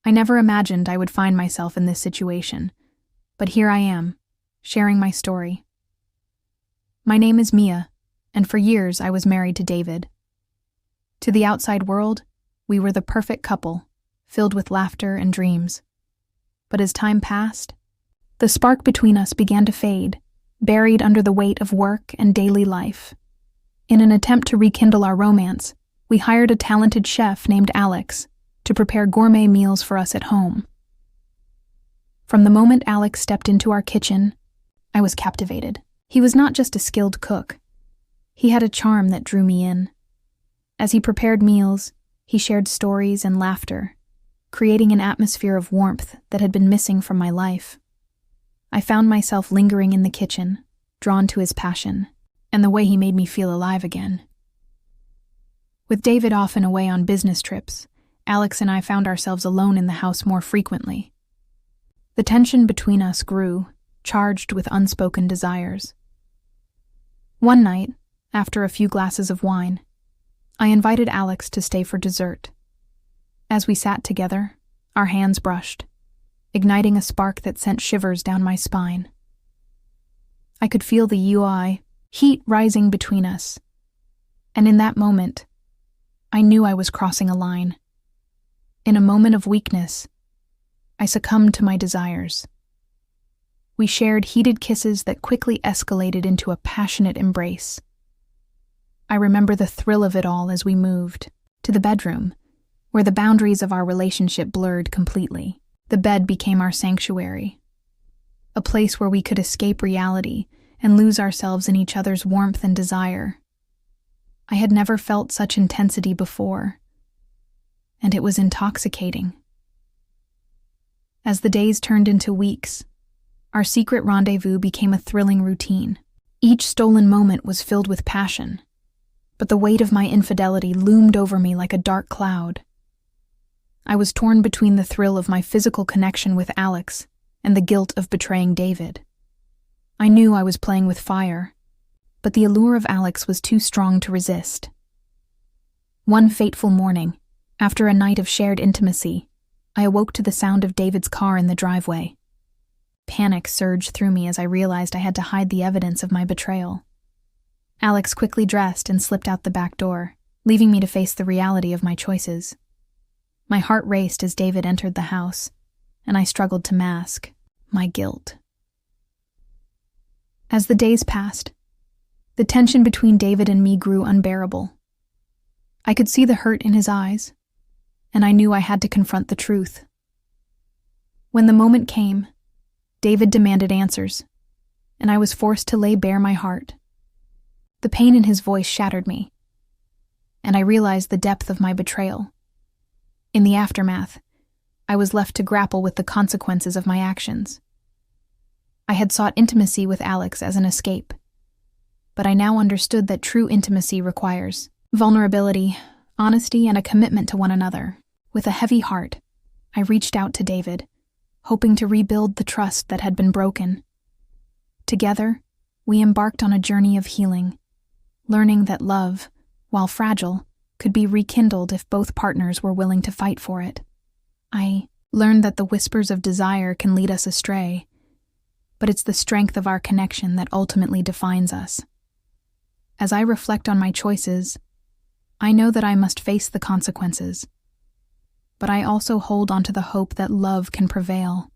I never imagined I would find myself in this situation, but here I am, sharing my story. My name is Mia, and for years I was married to David. To the outside world, we were the perfect couple, filled with laughter and dreams. But as time passed, the spark between us began to fade, buried under the weight of work and daily life. In an attempt to rekindle our romance, we hired a talented chef named Alex to prepare gourmet meals for us at home. From the moment Alex stepped into our kitchen, I was captivated. He was not just a skilled cook. He had a charm that drew me in. As he prepared meals, he shared stories and laughter, creating an atmosphere of warmth that had been missing from my life. I found myself lingering in the kitchen, drawn to his passion, and the way he made me feel alive again. With David off and away on business trips, Alex and I found ourselves alone in the house more frequently. The tension between us grew, charged with unspoken desires. One night, after a few glasses of wine, I invited Alex to stay for dessert. As we sat together, our hands brushed, igniting a spark that sent shivers down my spine. I could feel the heat rising between us, and in that moment, I knew I was crossing a line. In a moment of weakness, I succumbed to my desires. We shared heated kisses that quickly escalated into a passionate embrace. I remember the thrill of it all as we moved to the bedroom, where the boundaries of our relationship blurred completely. The bed became our sanctuary, a place where we could escape reality and lose ourselves in each other's warmth and desire. I had never felt such intensity before, and it was intoxicating. As the days turned into weeks, our secret rendezvous became a thrilling routine. Each stolen moment was filled with passion, but the weight of my infidelity loomed over me like a dark cloud. I was torn between the thrill of my physical connection with Alex and the guilt of betraying David. I knew I was playing with fire, but the allure of Alex was too strong to resist. One fateful morning, after a night of shared intimacy, I awoke to the sound of David's car in the driveway. Panic surged through me as I realized I had to hide the evidence of my betrayal. Alex quickly dressed and slipped out the back door, leaving me to face the reality of my choices. My heart raced as David entered the house, and I struggled to mask my guilt. As the days passed, the tension between David and me grew unbearable. I could see the hurt in his eyes, and I knew I had to confront the truth. When the moment came, David demanded answers, and I was forced to lay bare my heart. The pain in his voice shattered me, and I realized the depth of my betrayal. In the aftermath, I was left to grapple with the consequences of my actions. I had sought intimacy with Alex as an escape, but I now understood that true intimacy requires vulnerability, honesty, and a commitment to one another. With a heavy heart, I reached out to David, hoping to rebuild the trust that had been broken. Together, we embarked on a journey of healing, learning that love, while fragile, could be rekindled if both partners were willing to fight for it. I learned that the whispers of desire can lead us astray, but it's the strength of our connection that ultimately defines us. As I reflect on my choices, I know that I must face the consequences, but I also hold on to the hope that love can prevail.